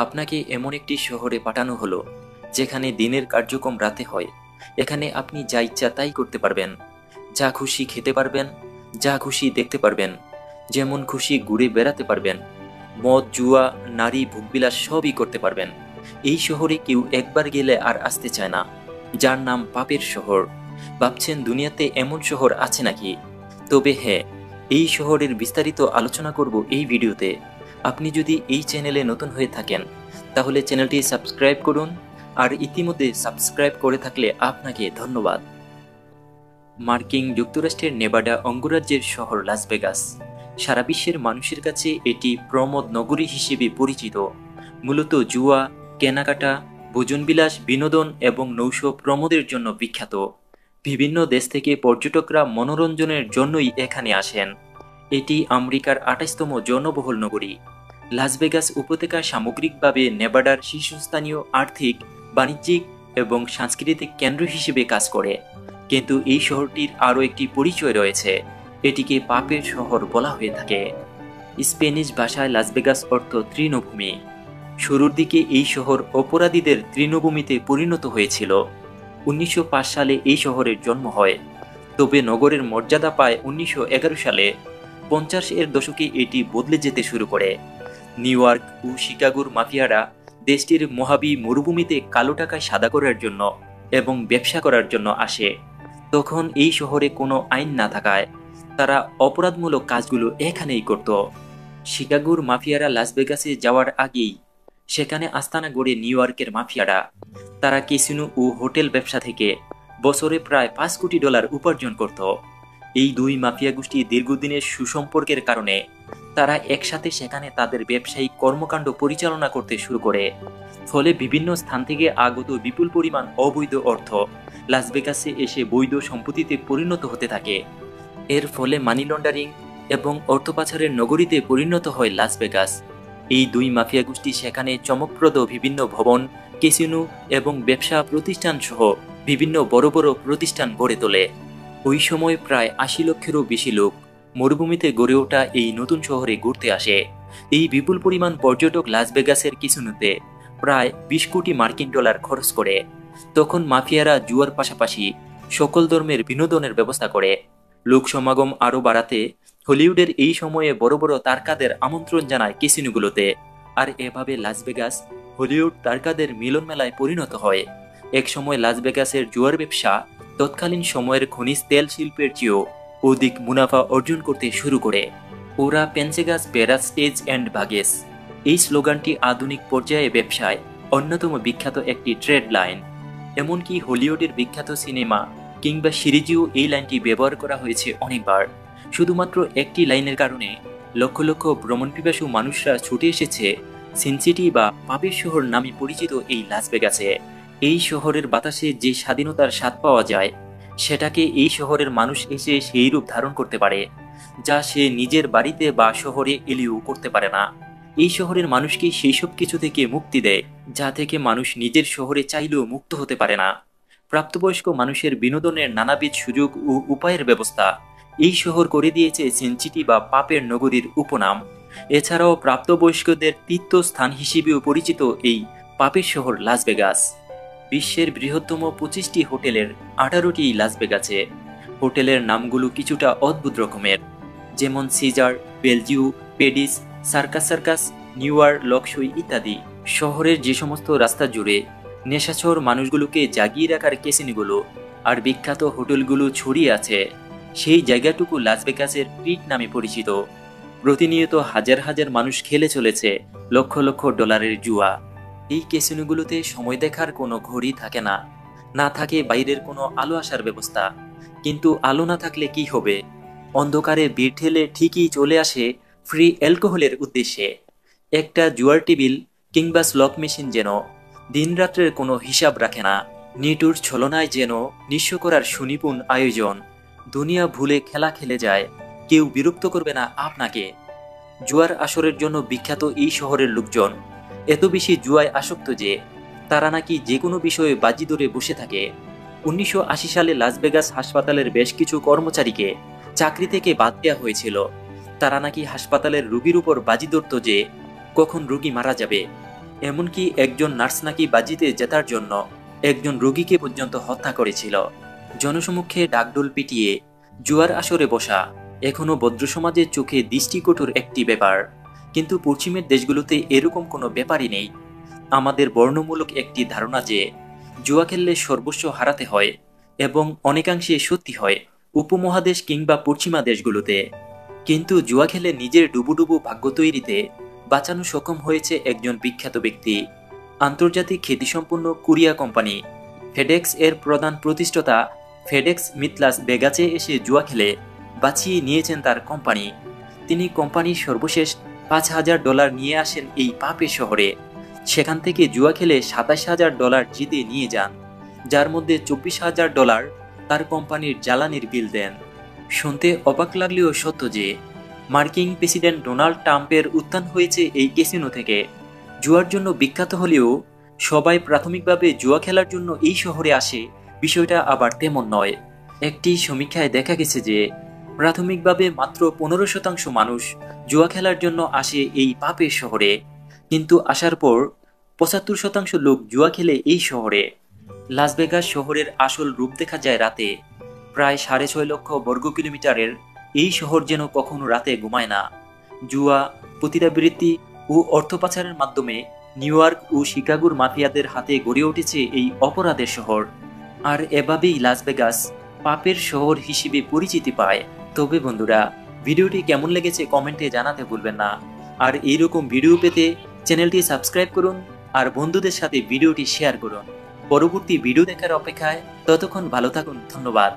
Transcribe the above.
আপনাকে এমন একটি শহরে পাঠানো হলো যেখানে দিনের কার্যক্রম রাতে হয়। এখানে আপনি যা ইচ্ছা তাই করতে পারবেন, যা খুশি খেতে পারবেন, যা খুশি দেখতে পারবেন, যেমন খুশি ঘুরে বেড়াতে পারবেন, মদ জুয়া নারী ভোগবিলাস সবই করতে পারবেন। এই শহরে কেউ একবার গেলে আর আসতে চায় না, যার নাম পাপের শহর। ভাবছেন দুনিয়াতে এমন শহর আছে নাকি? তবে হ্যাঁ, এই শহরের বিস্তারিত আলোচনা করব এই ভিডিওতে। আপনি যদি এই চ্যানেলে নতুন হয়ে থাকেন তাহলে চ্যানেলটি সাবস্ক্রাইব করুন, আর ইতিমধ্যে সাবস্ক্রাইব করে থাকলে আপনাকে ধন্যবাদ। মার্কিন যুক্তরাষ্ট্রের নেভাডা অঙ্গরাজ্যের শহর লাস ভেগাস। সারা বিশ্বের মানুষের কাছে এটি প্রমোদ নগরী হিসেবে পরিচিত। মূলত জুয়া, কেনাকাটা, ভোজনবিলাস, বিনোদন এবং নৌশ প্রমোদের জন্য বিখ্যাত। বিভিন্ন দেশ থেকে পর্যটকরা মনোরঞ্জনের জন্যই এখানে আসেন। এটি আমেরিকার ২৮তম জনবহুল নগরী। লাস ভেগাস উপত্যকা সামগ্রিকভাবে নেভাডার শীর্ষস্থানীয় আর্থিক, বাণিজ্যিক এবং সাংস্কৃতিক কেন্দ্র হিসেবে কাজ করে। কিন্তু এই শহরটির আরও একটি পরিচয় রয়েছে, এটিকে পাপের শহর বলা হয়ে থাকে। স্প্যানিশ ভাষায় লাস ভেগাস অর্থ তৃণভূমি। শুরুর দিকে এই শহর অপরাধীদের তৃণভূমিতে পরিণত হয়েছিল। ১৯০৫ সালে এই শহরের জন্ম হয়, তবে নগরের মর্যাদা পায় ১৯১১ সালে। ৫০-এর দশকে এটি বদলে যেতে শুরু করে। নিউ ইয়র্ক ও শিকাগোর মাফিয়ারা দেশটির মহাবি মরুভূমিতে কালো টাকায় সাদা করার জন্য এবং ব্যবসা করার জন্য আসে। তখন এই শহরে কোনো আইন না থাকায় তারা অপরাধমূলক কাজগুলো এখানেই করত। শিকাগোর মাফিয়ারা লাস ভেগাসে যাওয়ার আগেই সেখানে আস্তানা গড়ে নিউ ইয়র্কের মাফিয়ারা। তারা ক্যাসিনো ও হোটেল ব্যবসা থেকে বছরে প্রায় $৫ কোটি উপার্জন করত। এই দুই মাফিয়া গোষ্ঠী দীর্ঘদিনের সুসম্পর্কের কারণে তারা একসাথে সেখানে তাদের ব্যবসায়িক কর্মকাণ্ড পরিচালনা করতে শুরু করে। ফলে বিভিন্ন স্থান থেকে আগত বিপুল পরিমাণ অবৈধ অর্থ লাস ভেগাসে এসে বৈধ সম্পত্তিতে পরিণত হতে থাকে। এর ফলে মানি লন্ডারিং এবং অর্থ পাচারের নগরীতে পরিণত হয় লাস ভেগাস। এই দুই মাফিয়া গোষ্ঠী সেখানে চমকপ্রদ বিভিন্ন ভবন, ক্যাসিনো এবং ব্যবসা প্রতিষ্ঠান সহ বিভিন্ন বড় বড় প্রতিষ্ঠান গড়ে তোলে। ওই সময় প্রায় ৮০ লক্ষেরও বেশি লোক মরুভূমিতে গড়ে ওঠা এই নতুন শহরে ঘুরতে আসে। এই বিপুল পরিমাণ পর্যটক লাস ভেগাসের ক্যাসিনোতে প্রায় $২০ কোটি খরচ করে। তখন মাফিয়ারা জুয়ার পাশাপাশি সকল ধর্মের বিনোদনের ব্যবস্থা করে। লোক সমাগম আরও বাড়াতে হলিউডের এই সময়ে বড় বড় তারকাদের আমন্ত্রণ জানায় ক্যাসিনোগুলোতে। আর এভাবে লাস ভেগাস হলিউড তারকাদের মিলন মেলায় পরিণত হয়। এক সময় লাস ভেগাসের জুয়ার ব্যবসা তৎকালীন সময়ের খনিজ তেল শিল্পের চেয়েও অধিক মুনাফা অর্জন করতে শুরু করে। ওরা পেনসেগাস বেরাস স্টেজ অ্যান্ড ভাগেস, এই স্লোগানটি আধুনিক পর্যায়ে ব্যবসায় অন্যতম বিখ্যাত একটি ট্রেড লাইন। এমনকি হলিউডের বিখ্যাত সিনেমা কিংবা সিরিজেও এই লাইনটি ব্যবহার করা হয়েছে অনেকবার। শুধুমাত্র একটি লাইনের কারণে লক্ষ লক্ষ ভ্রমণপিপাসু মানুষরা ছুটে এসেছে সিন সিটি বা পাপের শহর নামে পরিচিত এই লাস ভেগাসে। এই শহরের বাতাসে যে স্বাধীনতার স্বাদ পাওয়া যায়, সেটাকে এই শহরের মানুষ এসে সেই রূপ ধারণ করতে পারে, যা সে নিজের বাড়িতে বা শহরে এলেও করতে পারে না। এই শহরের মানুষকে সেই সব কিছু থেকে মুক্তি দেয় যা থেকে মানুষ নিজের শহরে চাইলেও মুক্ত হতে পারে না। প্রাপ্তবয়স্ক মানুষের বিনোদনের নানাবিধ সুযোগ ও উপায়ের ব্যবস্থা এই শহর করে দিয়েছে সিন সিটি বা পাপের নগরীর উপনাম। এছাড়াও প্রাপ্তবয়স্কদের তীর্থস্থান হিসেবেও পরিচিত এই পাপের শহর লাস ভেগাস। বিশ্বের বৃহত্তম ২৫টি হোটেলের ১৮টি লাস ভেগাসে। হোটেলের নামগুলো কিছুটা অদ্ভুত রকমের, যেমন সিজার, বেলজিউ, পেডিস, সার্কাস সার্কাস, নিউয়ার, লক্সই ইত্যাদি। শহরের যে সমস্ত রাস্তা জুড়ে নেশাছর মানুষগুলোকে জাগিয়ে রাখার ক্যাসিনোগুলো আর বিখ্যাত হোটেলগুলো ছড়িয়ে আছে, সেই জায়গাটুকু লাস ভেগাসের পিট নামে পরিচিত। প্রতিনিয়ত হাজার হাজার মানুষ খেলে চলেছে লক্ষ লক্ষ ডলারের জুয়া। এই ক্যাসিনোগুলোতে সময় দেখার কোনো ঘড়ি থাকে না, না থাকে বাইরের কোনো আলো আসার ব্যবস্থা। কিন্তু আলো না থাকলে কি হবে? অন্ধকারে ভিড় ঠেলে ঠিকই চলে আসে ফ্রি অ্যালকোহলের উদ্দেশ্যে। একটা জুয়ার টেবিল কিংবা স্লট মেশিন যেন দিনরাত্রের কোনো হিসাব রাখে না। নিটুর ছলনায় যেন নিঃস্ব করার সুনিপুণ আয়োজন। দুনিয়া ভুলে খেলা খেলে যায়, কেউ বিরক্ত করবে না আপনাকে। জুয়ার আসরের জন্য বিখ্যাত এই শহরের লোকজন এত বেশি জুয়ায় আসক্ত যে তারা নাকি যে কোনো বিষয়ে বাজি ধরে বসে থাকে। ১৯৮০ সালে লাস ভেগাস হাসপাতালের বেশ কিছু কর্মচারীকে চাকরি থেকে বাদ দেওয়া হয়েছিল। তারা নাকি হাসপাতালের রোগীর উপর বাজি ধরত যে কখন রোগী মারা যাবে। এমনকি একজন নার্স নাকি বাজিতে জেতার জন্য একজন রোগীকে পর্যন্ত হত্যা করেছিল। জনসমক্ষে ডাকডোল পিটিয়ে জুয়ার আসরে বসা এখনো ভদ্র সমাজের চোখে দৃষ্টিকটুর একটি ব্যাপার, কিন্তু পশ্চিমের দেশগুলোতে এরকম কোনো ব্যাপারই নেই। আমাদের বর্ণমূলক একটি ধারণা যে জুয়া খেললে সর্বস্ব হারাতে হয়, এবং অনেকাংশে সত্যি হয় উপমহাদেশ কিংবা পশ্চিমা দেশগুলোতে। কিন্তু জুয়া খেলে নিজের ডুবুডুবু ভাগ্য তৈরিতে বাঁচানো সক্ষম হয়েছে একজন বিখ্যাত ব্যক্তি। আন্তর্জাতিক খ্যাতিসম্পন্ন কুরিয়া কোম্পানি ফেডেক্স এর প্রধান প্রতিষ্ঠাতা ফেডেক্স মিথলাস বেগাচে এসে জুয়া খেলে বাঁচিয়ে নিয়েছেন তার কোম্পানি। তিনি কোম্পানির সর্বশেষ $5,000 নিয়ে আসেন এই পাপের শহরে। সেখান থেকে জুয়া খেলে $27,000 জিতে নিয়ে যান, যার মধ্যে $24,000 তার কোম্পানির জ্বালানির বিল দেন। শুনতে অবাক লাগলেও সত্য যে মার্কিন প্রেসিডেন্ট ডোনাল্ড ট্রাম্পের উত্থান হয়েছে এই ক্যাসিনো থেকে। জুয়ার জন্য বিখ্যাত হলেও সবাই প্রাথমিকভাবে জুয়া খেলার জন্য এই শহরে আসে, বিষয়টা আবার তেমন নয়। একটি সমীক্ষায় দেখা গেছে যে প্রাথমিকভাবে মাত্র 15% মানুষ জুয়া খেলার জন্য আসে এই পাপের শহরে, কিন্তু আসার পর 75% লোক জুয়া খেলে এই শহরে। লাস ভেগাস শহরের আসল রূপ দেখা যায় রাতে। প্রায় 6.5 লক্ষ বর্গ কিলোমিটারের এই শহর যেন কখনো রাতে ঘুমায় না। জুয়া, পতিতাবৃত্তি ও অর্থ পাচারের মাধ্যমে নিউ ইয়র্ক ও শিকাগোর মাফিয়াদের হাতে গড়ে উঠেছে এই অপরাধের শহর। আর এভাবেই লাস ভেগাস পাপের শহর হিসেবে পরিচিতি পায়। তবে বন্ধুরা, ভিডিওটি কেমন লেগেছে কমেন্টে জানাতে ভুলবেন না। আর এইরকম ভিডিও পেতে চ্যানেলটি সাবস্ক্রাইব করুন আর বন্ধুদের সাথে ভিডিওটি শেয়ার করুন। পরবর্তী ভিডিও দেখার অপেক্ষায় ততক্ষণ ভালো থাকুন। ধন্যবাদ।